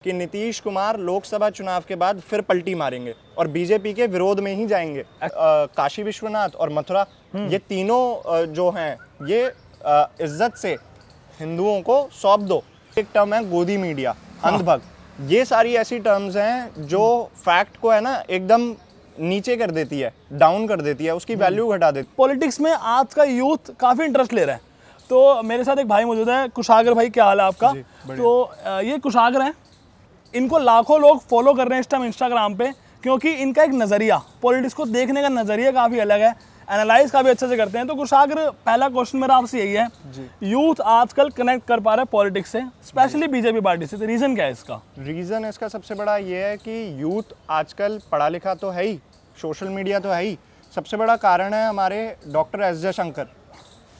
कि नीतीश कुमार लोकसभा चुनाव के बाद फिर पलटी मारेंगे और बीजेपी के विरोध में ही जाएंगे। काशी विश्वनाथ और मथुरा ये तीनों जो हैं ये इज्जत से हिंदुओं को सौंप दो। एक टर्म है गोदी मीडिया, अंधभक्त। ये सारी ऐसी टर्म्स हैं जो फैक्ट को है ना एकदम नीचे कर देती है, डाउन कर देती है, उसकी वैल्यू घटा देती है। पॉलिटिक्स में आज का यूथ काफ़ी इंटरेस्ट ले रहा है। तो मेरे साथ एक भाई मौजूद है, कुशागर भाई, क्या हाल है आपका? तो ये कुशागर हैं, इनको लाखों लोग फॉलो कर रहे हैं इस टाइम इंस्टाग्राम पे, क्योंकि इनका एक नज़रिया, पॉलिटिक्स को देखने का नज़रिया काफ़ी अलग है, एनालाइज काफ़ी अच्छे से करते हैं। तो कुशागर, पहला क्वेश्चन मेरा आपसे यही है, यूथ आजकल कनेक्ट कर पा रहा है पॉलिटिक्स से, स्पेशली बीजेपी पार्टी से, तो रीज़न क्या है इसका? रीज़न इसका सबसे बड़ा ये है कि यूथ आजकल पढ़ा लिखा तो है ही, सोशल मीडिया तो है ही। सबसे बड़ा कारण है हमारे डॉक्टर एस जयशंकर,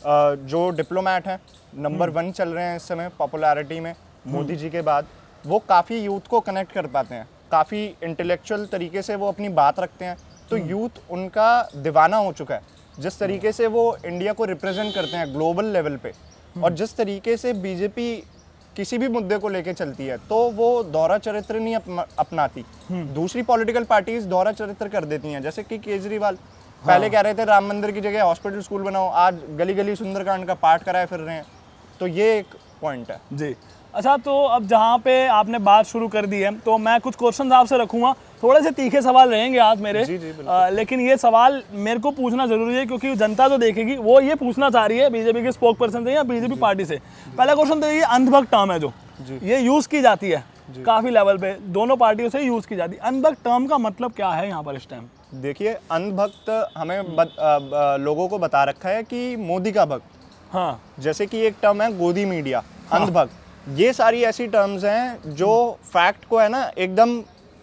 जो डिप्लोमैट हैं, नंबर 1 चल रहे हैं इस समय पॉपुलैरिटी में मोदी जी के बाद। वो काफ़ी यूथ को कनेक्ट कर पाते हैं, काफ़ी इंटेलेक्चुअल तरीके से वो अपनी बात रखते हैं। तो यूथ उनका दीवाना हो चुका है, जिस तरीके से वो इंडिया को रिप्रेजेंट करते हैं ग्लोबल लेवल पे, और जिस तरीके से बीजेपी किसी भी मुद्दे को लेके चलती है, तो वो दोहरा चरित्र नहीं अपनाती। दूसरी पॉलिटिकल पार्टीज दोहरा चरित्र कर देती हैं, जैसे कि केजरीवाल पहले कह रहे थे राम मंदिर की जगह हॉस्पिटल स्कूल बनाओ, आज गली गली सुंदरकांड का पाठ कराए फिर रहे हैं। तो ये एक पॉइंट है जी। अच्छा, तो अब जहाँ पे आपने बात शुरू कर दी है, तो मैं कुछ क्वेश्चन आपसे रखूंगा, थोड़े से तीखे सवाल रहेंगे आज मेरे। जी, लेकिन ये सवाल मेरे को पूछना जरूरी है, क्योंकि जनता जो देखेगी वो ये पूछना चाह रही है बीजेपी के स्पोक पर्सन से या बीजेपी पार्टी से। पहला क्वेश्चन तो ये अंधभक्त टर्म है जो ये यूज की जाती है काफी लेवल पे, दोनों पार्टियों से यूज की जाती है। अंधभक्त टर्म का मतलब क्या है यहाँ पर इस टाइम? देखिए, अंधभक्त हमें लोगों को बता रखा है कि मोदी का भक्त। हाँ, जैसे कि एक टर्म है गोदी मीडिया, अंधभक्त। ये सारी ऐसी टर्म्स हैं जो फैक्ट को है ना एकदम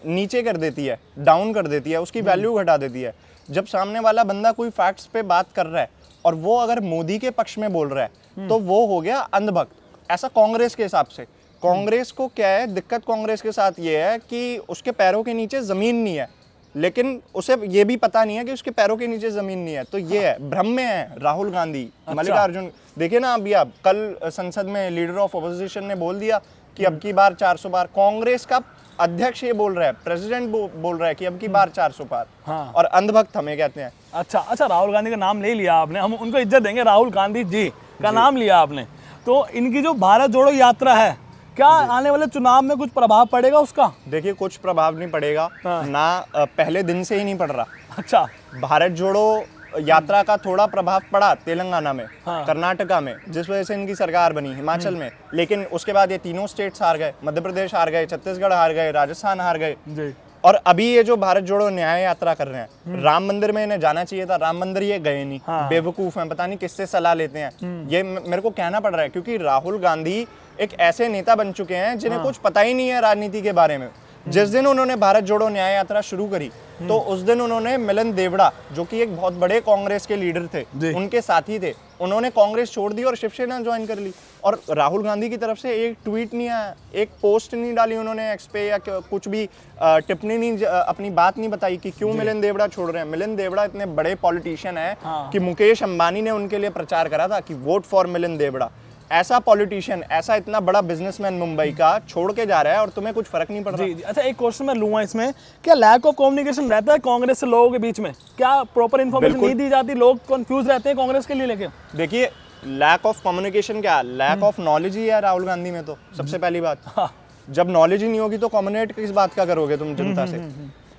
नीचे कर देती है, डाउन कर देती है, उसकी वैल्यू घटा देती है। जब सामने वाला बंदा कोई फैक्ट्स पे बात कर रहा है और वो अगर मोदी के पक्ष में बोल रहा है, तो वो हो गया अंधभक्त। ऐसा कांग्रेस के हिसाब से। कांग्रेस को क्या है दिक्कत, कांग्रेस के साथ ये है कि उसके पैरों के नीचे जमीन नहीं है, लेकिन उसे ये भी पता नहीं है कि उसके पैरों के नीचे जमीन नहीं है। तो ये है, भ्रम में है राहुल गांधी, मल्लिकार्जुन। देखिए ना, अभी आप कल संसद में लीडर ऑफ अपोजिशन ने बोल दिया कि अब की बार 400 पार। कांग्रेस का अध्यक्ष ये बोल रहा है, प्रेसिडेंट बोल रहा है कि अब की बार 400 पार। हाँ। और अंधभक्त हमें कहते हैं। अच्छा, राहुल गांधी का नाम ले लिया आपने, हम उनको इज्जत देंगे। राहुल गांधी जी का नाम लिया आपने, तो इनकी जो भारत जोड़ो यात्रा है, क्या आने वाले चुनाव में कुछ प्रभाव पड़ेगा उसका? देखिए, कुछ प्रभाव नहीं पड़ेगा। ना पहले दिन से ही नहीं पड़ रहा। अच्छा, भारत जोड़ो यात्रा का थोड़ा प्रभाव पड़ा तेलंगाना में, कर्नाटका में, जिस वजह से इनकी सरकार बनी, हिमाचल में। लेकिन उसके बाद ये तीनों स्टेट्स हार गए, मध्य प्रदेश हार गए, छत्तीसगढ़ हार गए, राजस्थान हार गए। और अभी ये जो भारत जोड़ो न्याय यात्रा कर रहे हैं, राम मंदिर में इन्हें जाना चाहिए था, राम मंदिर ये गए नहीं। बेवकूफ हैं, पता नहीं किससे सलाह लेते हैं। ये मेरे को कहना पड़ रहा है, क्योंकि राहुल गांधी एक ऐसे नेता बन चुके हैं जिन्हें कुछ पता ही नहीं है राजनीति के बारे में। जिस दिन उन्होंने भारत जोड़ो न्याय यात्रा शुरू करी, तो उस दिन उन्होंने मिलन देवड़ा, जो कि एक बहुत बड़े कांग्रेस के लीडर थे, उनके साथी थे, उन्होंने कांग्रेस छोड़ दी और शिवसेना ज्वाइन कर ली। और राहुल गांधी की तरफ से एक ट्वीट नहीं आया, एक पोस्ट नहीं डाली उन्होंने एक्स पे, या कुछ भी टिप्पणी नहीं, अपनी बात नहीं बताई कि क्यों मिलन देवड़ा छोड़ रहे हैं। मिलन देवड़ा इतने बड़े पॉलिटिशियन है कि मुकेश अंबानी ने उनके लिए प्रचार करा था कि वोट फॉर मिलन देवड़ा। ऐसा पॉलिटिशियन, ऐसा इतना बड़ा बिजनेसमैन मुंबई का छोड़ के जा रहा है और तुम्हें कुछ फर्क नहीं पड़ रहा। जी। अच्छा, एक क्वेश्चन मैं लूंगा इसमें, क्या लैक ऑफ कम्युनिकेशन रहता है कांग्रेस से लोगों के बीच में? क्या प्रॉपर इन्फॉर्मेशन नहीं दी जाती, लोग कंफ्यूज रहते हैं कांग्रेस के लिए लेके? देखिए, लैक ऑफ कम्युनिकेशन क्या, लैक ऑफ नॉलेज ही है राहुल गांधी में। तो सबसे पहली बात, जब नॉलेज ही नहीं होगी तो कम्युनिकेट किस बात का करोगे तुम जनता से?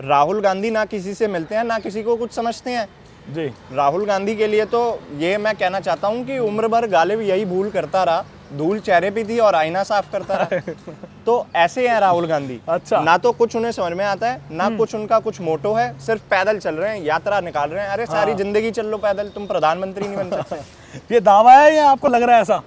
राहुल गांधी ना किसी से मिलते हैं, ना किसी को कुछ समझते हैं। जी। राहुल गांधी के लिए तो ये मैं कहना चाहता हूँ कि उम्र भर गालिब यही भूल करता रहा, धूल चेहरे पे थी और आईना साफ करता रहा। तो ऐसे हैं राहुल गांधी। अच्छा। ना तो कुछ उन्हें समझ में आता है, ना कुछ उनका कुछ मोटो है, सिर्फ पैदल चल रहे हैं, यात्रा निकाल रहे हैं। अरे सारी जिंदगी चल लो पैदल, तुम प्रधानमंत्री नहीं बन सकते। ये दावा है या आपको लग रहा है ऐसा?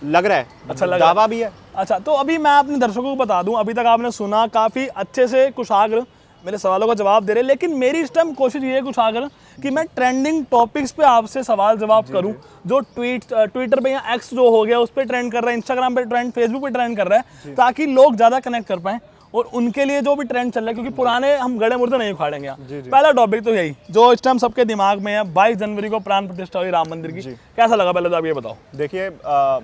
लग रहा है। अच्छा, दावा भी है। अच्छा, तो अभी मैं अपने दर्शकों को बता दूं, अभी तक आपने सुना, काफी अच्छे से कुशाग्र मेरे सवालों का जवाब दे रहे, लेकिन मेरी इस टाइम कोशिश ये है कुशागर कि मैं ट्रेंडिंग टॉपिक्स पे आपसे सवाल जवाब करूं, जो ट्विटर पे या एक्स जो हो गया उस पर ट्रेंड कर रहा है, इंस्टाग्राम पे ट्रेंड, फेसबुक पे ट्रेंड कर रहा है, ताकि लोग ज़्यादा कनेक्ट कर पाएं और उनके लिए जो भी ट्रेंड चल रहा है, क्योंकि पुराने हम गड़े मुर्दे नहीं उखाड़ेंगे यहाँ। जी, जी। पहला टॉपिक तो यही जो इस टाइम सबके दिमाग में है, 22 जनवरी को प्राण प्रतिष्ठा हुई राम मंदिर की, कैसा लगा पहले तो आप ये बताओ। देखिए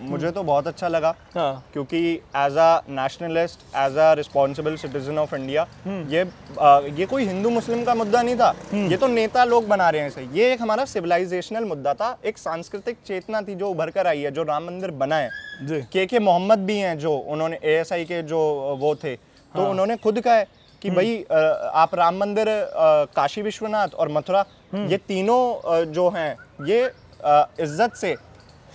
मुझे तो बहुत अच्छा लगा, हाँ। क्योंकि as a nationalist, as a responsible citizen of India, ये कोई हिंदू मुस्लिम का मुद्दा नहीं था, ये तो नेता लोग बना रहे हैं इसे। ये एक हमारा सिविलाइजेशनल मुद्दा था, एक सांस्कृतिक चेतना थी जो उभर कर आई है, जो राम मंदिर बना है। जी। के मोहम्मद भी हैं, जो उन्होंने ASI के जो वो थे, तो उन्होंने खुद कहा है कि भाई आप राम मंदिर, काशी विश्वनाथ और मथुरा, ये तीनों जो हैं ये इज्जत से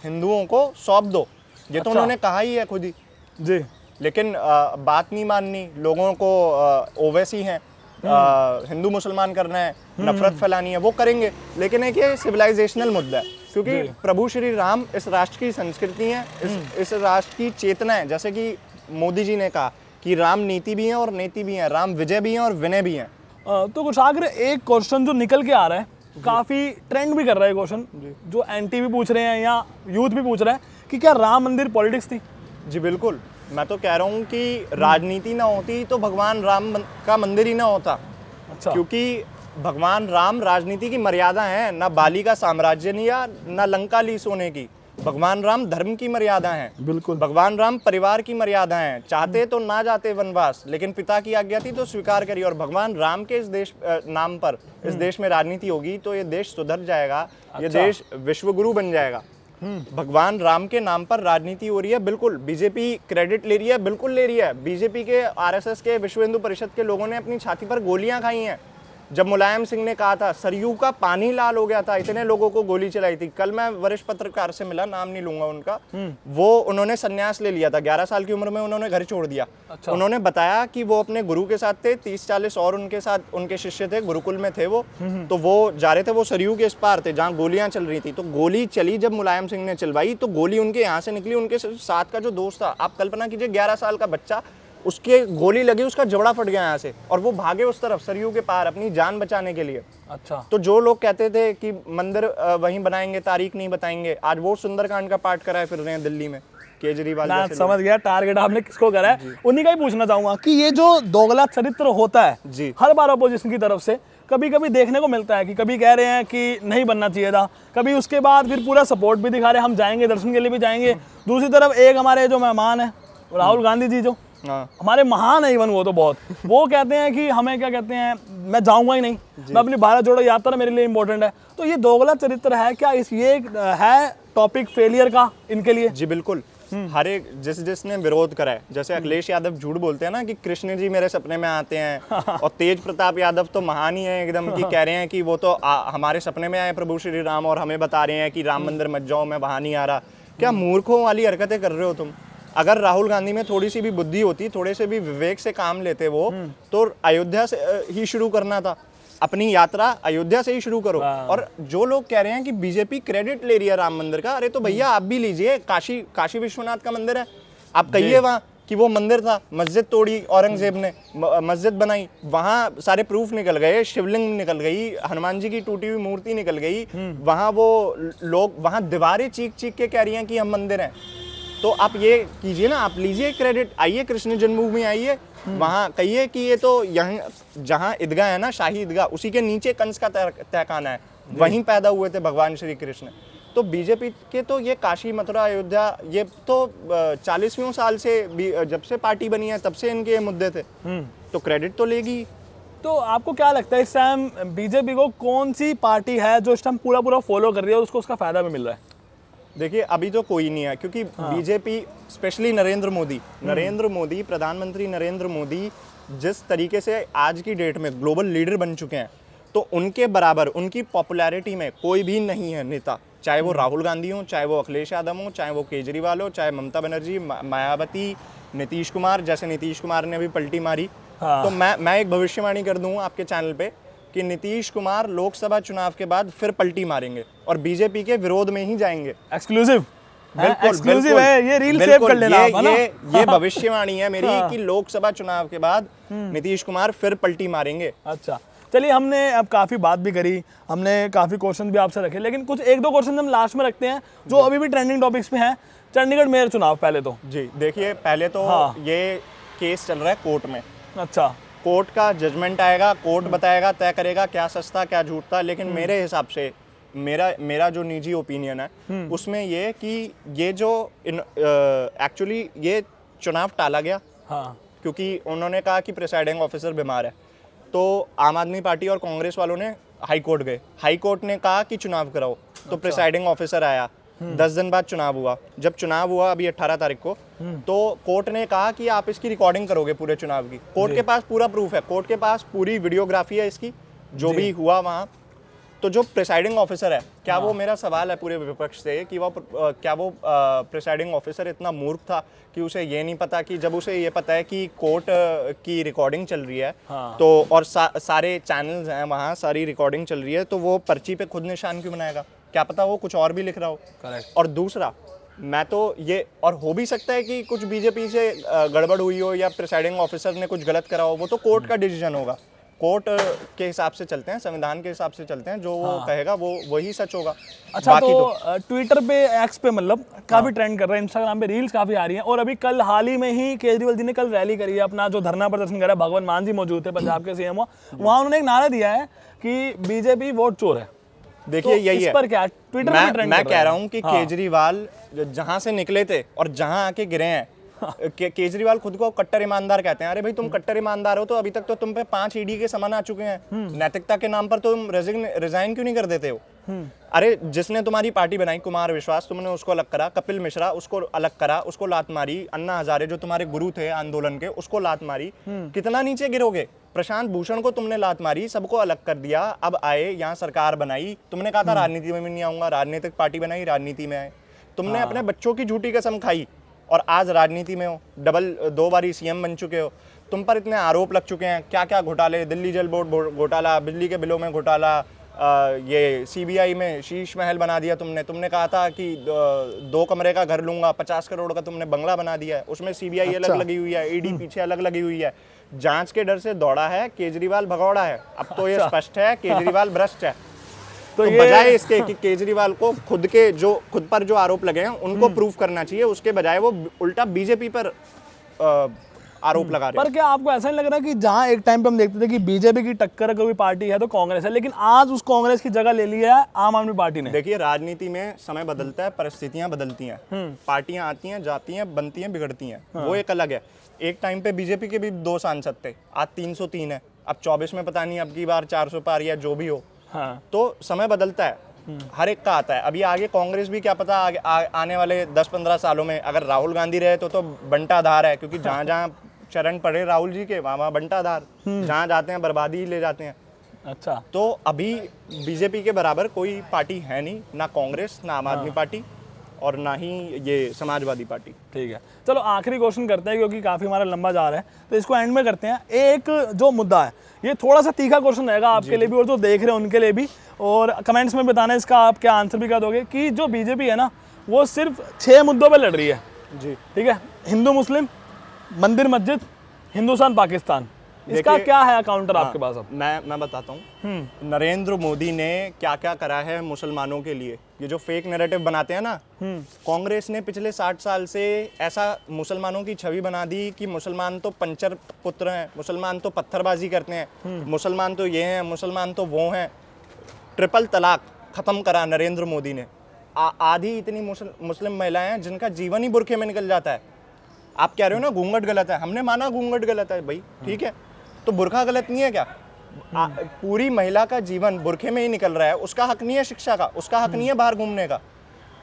हिंदुओं को सौंप दो। ये तो उन्होंने कहा ही है खुद ही। जी। लेकिन बात नहीं माननी, लोगों को ओवैसी हैं, हिंदू मुसलमान करना है, नफरत फैलानी है, वो करेंगे। लेकिन एक ये सिविलाइजेशनल मुद्दा है, क्योंकि प्रभु श्री राम इस राष्ट्र की संस्कृति है, इस राष्ट्र की चेतना है। जैसे कि मोदी जी ने कहा कि राम नीति भी है और नेति भी है, राम विजय भी है और विनय भी है। तो कुशाग्र, एक क्वेश्चन जो निकल के आ रहा है, काफी ट्रेंड भी कर रहा है क्वेश्चन, जो एंटी भी पूछ रहे हैं या यूथ भी पूछ रहा है कि क्या राम मंदिर पॉलिटिक्स थी? जी बिल्कुल, मैं तो कह रहा हूँ कि राजनीति ना होती तो भगवान राम का मंदिर ही ना होता। अच्छा। क्योंकि भगवान राम राजनीति की मर्यादा है, ना बाली का साम्राज्य नहीं, या ना लंका ली सोने की। भगवान राम धर्म की मर्यादा है, बिल्कुल। भगवान राम परिवार की मर्यादा है। चाहते तो ना जाते वनवास, लेकिन पिता की आज्ञा थी तो स्वीकार करी। और भगवान राम के इस देश नाम पर इस देश में राजनीति होगी तो ये देश सुधर जाएगा, ये देश विश्वगुरु बन जाएगा। भगवान राम के नाम पर राजनीति हो रही है, बिल्कुल। बीजेपी क्रेडिट ले रही है, बिल्कुल ले रही है। बीजेपी के, RSS के, विश्व हिंदू परिषद के लोगों ने अपनी छाती पर गोलियां खाई हैं। जब मुलायम सिंह ने कहा था सरयू का पानी लाल हो गया था, इतने लोगों को गोली चलाई थी। कल मैं वरिष्ठ पत्रकार से मिला, नाम नहीं लूंगा उनका, वो उन्होंने संन्यास ले लिया था, 11 साल की उम्र में उन्होंने घर छोड़ दिया। अच्छा। उन्होंने बताया कि वो अपने गुरु के साथ थे, 30-40 और उनके साथ उनके शिष्य थे, गुरुकुल में थे वो। तो वो जा रहे थे, वो सरयू के इस पार थे जहाँ गोलियां चल रही थी। तो गोली चली जब मुलायम सिंह ने चलवाई, तो गोली उनके यहाँ से निकली, उनके साथ का जो दोस्त था, आप कल्पना कीजिए 11 साल का बच्चा, उसके गोली लगी, उसका जबड़ा फट गया यहाँ से, और वो भागे उस तरफ सरयू के पार अपनी जान बचाने के लिए। अच्छा। तो जो लोग कहते थे कि मंदिर वहीं बनाएंगे, तारीख नहीं बताएंगे, आज वो सुंदरकांड का पाठ कराए फिर रहे हैं दिल्ली में केजरीवाल मैं जैसे समझ गया टारगेट आपने किसको करा है। उन्हीं का ही पूछना चाहूंगा कि ये जो दोगला चरित्र होता है जी, हर बार अपोजिशन की तरफ से कभी कभी देखने को मिलता है कि कभी कह रहे हैं कि नहीं बनना चाहिए था, कभी उसके बाद फिर पूरा सपोर्ट भी दिखा रहे हैं, हम जाएंगे, दर्शन के लिए भी जाएंगे। दूसरी तरफ एक हमारे जो मेहमान है राहुल गांधी जी, जो हमारे महान है इवन, वो तो बहुत, वो कहते हैं कि हमें क्या कहते हैं, मैं जाऊंगा ही नहीं, मैं अपनी भारत जोड़ो यात्रा मेरे लिए इंपॉर्टेंट है। तो ये दोगला चरित्र है क्या, ये है टॉपिक फेलियर का इनके लिए? जी बिल्कुल। हर एक जिसने विरोध करा है, जैसे अखिलेश यादव झूठ बोलते हैं ना कि कृष्ण जी मेरे सपने में आते हैं, और तेज प्रताप यादव तो महान ही है एकदम, कि कह रहे हैं कि वो तो हमारे सपने में आए प्रभु श्री राम, और हमें बता रहे हैं कि राम मंदिर मत जाओ, मैं वहां नहीं आ रहा। क्या मूर्खों वाली हरकतें कर रहे हो तुम? अगर राहुल गांधी में थोड़ी सी भी बुद्धि होती, थोड़े से भी विवेक से काम लेते वो, तो अयोध्या से ही शुरू करना था, अपनी यात्रा अयोध्या से ही शुरू करो। और जो लोग कह रहे हैं कि बीजेपी क्रेडिट ले रही है राम मंदिर का, अरे तो भैया आप भी लीजिए, काशी विश्वनाथ का मंदिर है, आप कहिए वहाँ कि वो मंदिर था, मस्जिद तोड़ी औरंगजेब ने, मस्जिद बनाई, वहाँ सारे प्रूफ निकल गए, शिवलिंग निकल गई, हनुमान जी की टूटी हुई मूर्ति निकल गई, वहाँ वो लोग, वहाँ दीवारें चीख के कह रही हैं कि हम मंदिर हैं। तो आप ये कीजिए ना, आप लीजिए क्रेडिट, आइए कृष्ण जन्मभूमि आइए, वहाँ कहिए कि ये तो यहाँ जहाँ ईदगाह है ना, शाही ईदगाह, उसी के नीचे कंस का तहखाना है, वहीं पैदा हुए थे भगवान श्री कृष्ण। तो बीजेपी के तो ये काशी, मथुरा, अयोध्या, ये तो 40वें साल से, जब से पार्टी बनी है तब से इनके ये मुद्दे थे, तो क्रेडिट तो लेगी। तो आपको क्या लगता है इस टाइम बीजेपी को कौन सी पार्टी है जो इस टाइम पूरा फॉलो कर रही है और उसको उसका फायदा भी मिल रहा है? देखिए अभी तो कोई नहीं है, क्योंकि बीजेपी, स्पेशली नरेंद्र मोदी, प्रधानमंत्री नरेंद्र मोदी जिस तरीके से आज की डेट में ग्लोबल लीडर बन चुके हैं, तो उनके बराबर उनकी पॉपुलैरिटी में कोई भी नहीं है नेता, चाहे वो राहुल गांधी हो, चाहे वो अखिलेश यादव हो, चाहे वो केजरीवाल हो, चाहे ममता बनर्जी, मायावती, नीतीश कुमार, जैसे नीतीश कुमार ने अभी पलटी मारी। तो मैं एक भविष्यवाणी कर दूँ आपके चैनल पे कि नीतीश कुमार लोकसभा चुनाव के बाद फिर पलटी मारेंगे और बीजेपी के विरोध में ही जाएंगे। एक्सक्लूसिव बिल्कुल है, ये रील सेव कर लेना आप, है ना? ये भविष्यवाणी है मेरी कि लोकसभा चुनाव के बाद नीतीश कुमार फिर पलटी मारेंगे। अच्छा, चलिए, हमने अब काफ़ी बात भी करी, हमने काफ़ी क्वेश्चन भी आपसे रखे, लेकिन कुछ एक दो क्वेश्चन हम लास्ट में रखते हैं जो अभी भी ट्रेंडिंग टॉपिक्स पे हैं। चंडीगढ़ मेयर चुनाव पहले तो जी देखिए, पहले तो ये केस चल रहा है कोर्ट में, अच्छा, कोर्ट का जजमेंट आएगा, कोर्ट बताएगा, तय करेगा क्या सच था क्या झूठ था। लेकिन मेरे हिसाब से मेरा जो निजी ओपिनियन है उसमें ये कि ये जो एक्चुअली ये चुनाव टाला गया, हाँ, क्योंकि उन्होंने कहा कि प्रिसाइडिंग ऑफिसर बीमार है। तो आम आदमी पार्टी और कांग्रेस वालों ने हाई कोर्ट गए, हाई कोर्ट ने कहा कि चुनाव कराओ, तो प्रिसाइडिंग ऑफिसर आया, 10 दिन बाद चुनाव हुआ। जब चुनाव हुआ अभी 18 तारीख को, तो कोर्ट ने कहा कि आप इसकी रिकॉर्डिंग करोगे पूरे चुनाव की। कोर्ट के पास पूरा प्रूफ है, कोर्ट के पास पूरी वीडियोग्राफी है इसकी, जो भी हुआ वहाँ। तो जो प्रिसाइडिंग ऑफिसर है, क्या वो, मेरा सवाल है पूरे विपक्ष से कि क्या वो प्रिसाइडिंग ऑफिसर इतना मूर्ख था कि उसे ये नहीं पता कि जब उसे ये पता है कि कोर्ट की रिकॉर्डिंग चल रही है, तो और सारे चैनल्स हैं वहाँ, सारी रिकॉर्डिंग चल रही है, तो वो पर्ची पे खुद निशान क्यों बनाएगा? क्या पता वो कुछ और भी लिख रहा हो। करेक्ट। और दूसरा, मैं तो ये, और हो भी सकता है कि कुछ बीजेपी से गड़बड़ हुई हो या प्रिसाइडिंग ऑफिसर ने कुछ गलत करा हो, वो तो कोर्ट का डिसीजन होगा। कोर्ट के हिसाब से चलते हैं, संविधान के हिसाब से चलते हैं, जो वो कहेगा वो वही सच होगा। अच्छा, बाकी तो ट्विटर पे, एक्स पे मतलब काफी ट्रेंड कर रहा है, इंस्टाग्राम पे रील्स काफी आ रही हैं, और अभी कल हाल ही में ही केजरीवाल जी ने कल रैली करी है, अपना जो धरना प्रदर्शन करा, भगवंत मान जी मौजूद थे, पंजाब के सीएम, वहां उन्होंने एक नारा दिया है कि बीजेपी वोट चोर है। देखिए तो यही इस है, पर क्या ट्विटर पे ट्रेंड मैं कह रहा हूँ कि केजरीवाल जहां से निकले थे और जहां आके गिरे हैं, केजरीवाल खुद को कट्टर ईमानदार कहते हैं। अरे भाई, तुम कट्टर ईमानदार हो तो अभी तक तो तुम पे 5 ईडी के समन आ चुके हैं। नैतिकता के नाम पर तुम रिजाइन क्यों नहीं कर देते हो? अरे जिसने तुम्हारी पार्टी बनाई, कुमार विश्वास, तुमने उसको अलग करा, कपिल मिश्रा उसको अलग करा, उसको लात मारी, अन्ना हजारे जो तुम्हारे गुरु थे आंदोलन के, उसको लात मारी। कितना नीचे गिरोगे? प्रशांत भूषण को तुमने लात मारी, सबको अलग कर दिया, अब आए यहाँ सरकार बनाई, तुमने कहा था राजनीति में भी नहीं आऊंगा, राजनीतिक पार्टी बनाई, राजनीति में आए। तुमने अपने बच्चों की झूठी कसम खाई और आज राजनीति में हो, 2 बारी सीएम बन चुके हो। तुम पर इतने आरोप लग चुके हैं, क्या क्या घोटाले, दिल्ली जल बोर्ड घोटाला, बिजली के बिलों में घोटाला, ये सीबीआई में शीश महल बना दिया तुमने कहा था कि 2 कमरे का घर लूंगा, 50 करोड़ का तुमने बंगला बना दिया है, उसमें सीबीआई अलग लगी हुई है, ईडी पीछे अलग लगी हुई है। जांच के डर से दौड़ा है, केजरीवाल भगौड़ा है। अब तो ये स्पष्ट है, केजरीवाल भ्रष्ट है। तो बजाय इसके कि केजरीवाल को खुद पर जो आरोप लगे हैं उनको प्रूफ करना चाहिए, उसके बजाय वो उल्टा बीजेपी पर आरोप लगा रहे हैं। पर क्या आपको ऐसा नहीं लग रहा कि जहां एक टाइम पे हम देखते थे कि बीजेपी की टक्कर कोई पार्टी है तो कांग्रेस है, लेकिन आज उस कांग्रेस की जगह ले लिया है आम आदमी पार्टी ने? देखिए, राजनीति में समय बदलता है, परिस्थितियां बदलती हैं, पार्टियां आती हैं, जाती हैं, बनती हैं, बिगड़ती हैं, वो एक अलग है। एक टाइम पे बीजेपी के भी 2 सांसद थे, आज 303 है, अब 24 में पता नहीं अब की बार 400 पार या जो भी हो। तो समय बदलता है, हर एक का आता है। अभी आगे कांग्रेस भी क्या पता आने वाले 10-15 सालों में अगर राहुल गांधी रहे तो बंटाधार है, क्योंकि जहां जहां चरण पड़े राहुल जी के वहां बंटाधार, जहां जाते हैं बर्बादी ही ले जाते हैं। अच्छा, तो अभी बीजेपी के बराबर कोई पार्टी है नहीं, ना कांग्रेस, ना आम आदमी पार्टी, और ना ही ये समाजवादी पार्टी। ठीक है, चलो आखिरी क्वेश्चन करते हैं क्योंकि काफ़ी हमारा लंबा जा रहा है, तो इसको एंड में करते हैं। एक जो मुद्दा है, ये थोड़ा सा तीखा क्वेश्चन रहेगा आपके लिए भी और जो देख रहे हैं उनके लिए भी, और कमेंट्स में बताना इसका आप क्या आंसर भी कर दोगे, कि जो बीजेपी है ना वो सिर्फ 6 मुद्दों पर लड़ रही है जी, ठीक है, हिंदू मुस्लिम, मंदिर मस्जिद, हिंदुस्तान पाकिस्तान, इसका क्या है काउंटर आपके पास? अब मैं बताता हूँ। नरेंद्र मोदी ने क्या क्या करा है मुसलमानों के लिए। ये जो फेक नैरेटिव बनाते हैं ना, कांग्रेस ने पिछले 60 साल से ऐसा मुसलमानों की छवि बना दी कि मुसलमान तो पंचर पुत्र हैं, मुसलमान तो पत्थरबाजी करते हैं, मुसलमान तो ये हैं, मुसलमान तो वो हैं। ट्रिपल तलाक खत्म करा नरेंद्र मोदी ने। आधी इतनी मुस्लिम महिलाएं हैं जिनका जीवन ही बुरखे में निकल जाता है। आप कह रहे हो ना घूंघट गलत है, हमने माना घूंघट गलत है भाई, ठीक है, तो बुरखा गलत नहीं है क्या? पूरी महिला का जीवन बुरखे में ही निकल रहा है, उसका हक नहीं है शिक्षा का, उसका हक नहीं है बाहर घूमने का।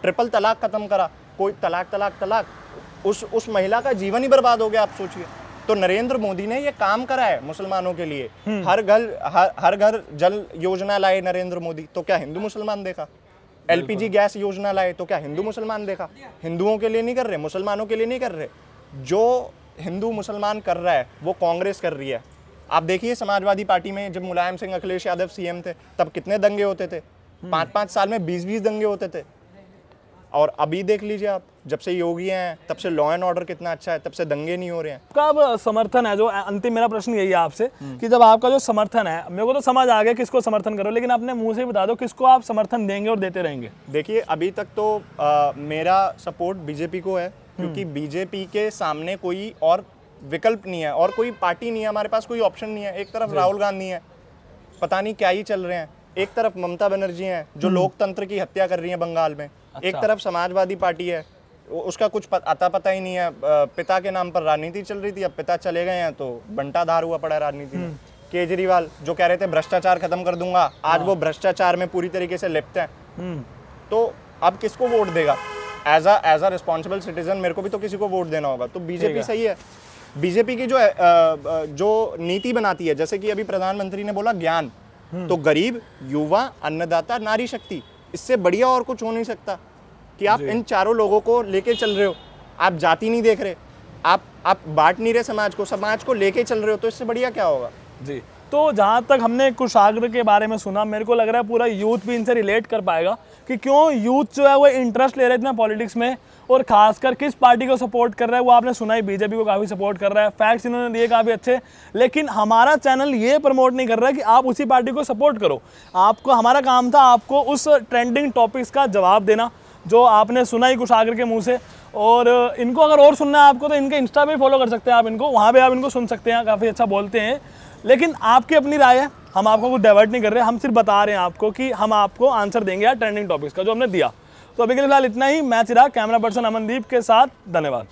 ट्रिपल तलाक खत्म करा, कोई तलाक, उस महिला का जीवन ही बर्बाद हो गया, आप सोचिए। तो नरेंद्र मोदी ने ये काम करा है मुसलमानों के लिए। हर घर जल योजना लाए नरेंद्र मोदी, तो क्या हिंदू मुसलमान देखा? LPG गैस योजना लाए, तो क्या हिंदू मुसलमान देखा? हिंदुओं के लिए नहीं कर रहे, मुसलमानों के लिए नहीं कर रहे। जो हिंदू मुसलमान कर रहा है वो कांग्रेस कर रही है। आप देखिए समाजवादी पार्टी में जब मुलायम सिंह अखिलेश यादव सीएम थे तब कितने दंगे होते थे, 5-5 साल में 20-20 दंगे होते थे। और अभी देख लीजिए आप, जब से योगी हैं तब से लॉ एंड ऑर्डर कितना अच्छा है, तब से दंगे नहीं हो रहे हैं। आपका समर्थन है, जो अंतिम मेरा प्रश्न यही है आपसे कि जब आपका जो समर्थन है, मेरे को तो समझ आ गया किसको समर्थन करो, लेकिन अपने मुंह से ही बता दो किसको आप समर्थन देंगे और देते रहेंगे। देखिए, अभी तक तो मेरा सपोर्ट बीजेपी को है, क्योंकि बीजेपी के सामने कोई और विकल्प नहीं है और कोई पार्टी नहीं है, हमारे पास कोई ऑप्शन नहीं है। एक तरफ राहुल गांधी है, पता नहीं क्या ही चल रहे हैं, एक तरफ ममता बनर्जी हैं जो लोकतंत्र की हत्या कर रही हैं बंगाल में, एक तरफ समाजवादी पार्टी है, उसका कुछ अता पता ही नहीं है। पिता के नाम पर राजनीति चल रही थी, अब पिता चले गए हैं तो बंटाधार हुआ पड़ा है राजनीति में। केजरीवाल जो कह रहे थे भ्रष्टाचार खत्म कर दूंगा, आज वो भ्रष्टाचार में पूरी तरीके से लिप्त हैं। तो अब किसको वोट देगा? एज अ रिस्पॉन्सिबल सिटीजन मेरे को भी तो किसी को वोट देना होगा। तो बीजेपी सही है। बीजेपी की जो नीति बनाती है, जैसे कि अभी प्रधानमंत्री ने बोला ज्ञान, तो गरीब, युवा, अन्नदाता, नारी शक्ति, इससे बढ़िया और कुछ हो नहीं सकता कि आप इन चारों लोगों को लेके चल रहे हो। आप जाति नहीं देख रहे, आप बांट नहीं रहे समाज को लेके चल रहे हो, तो इससे बढ़िया क्या होगा? जी, तो जहाँ तक हमने कुशाग्र के बारे में सुना, मेरे को लग रहा है पूरा यूथ भी इनसे रिलेट कर पाएगा कि क्यों यूथ जो है वो इंटरेस्ट ले रहा है इतना पॉलिटिक्स में, और खासकर किस पार्टी को सपोर्ट कर रहा है। वो आपने सुना ही, बीजेपी को काफ़ी सपोर्ट कर रहा है, फैक्ट्स इन्होंने दिए काफ़ी अच्छे। लेकिन हमारा चैनल ये प्रमोट नहीं कर रहा है कि आप उसी पार्टी को सपोर्ट करो। आपको, हमारा काम था आपको उस ट्रेंडिंग टॉपिक्स का जवाब देना जो आपने सुना ही कुशाग्र के मुंह से। और इनको अगर और सुनना है आपको तो इनके इंस्टा पे फॉलो कर सकते हैं आप इनको, वहाँ पे आप इनको सुन सकते हैं, काफ़ी अच्छा बोलते हैं। लेकिन आपकी अपनी राय है, हम आपको कुछ डाइवर्ट नहीं कर रहे, हम सिर्फ बता रहे हैं आपको कि हम आपको आंसर देंगे यार ट्रेंडिंग टॉपिक्स का जो हमने दिया। तो अभी के लिए फिलहाल इतना ही। मैं चिराग, कैमरा पर्सन अमनदीप के साथ, धन्यवाद।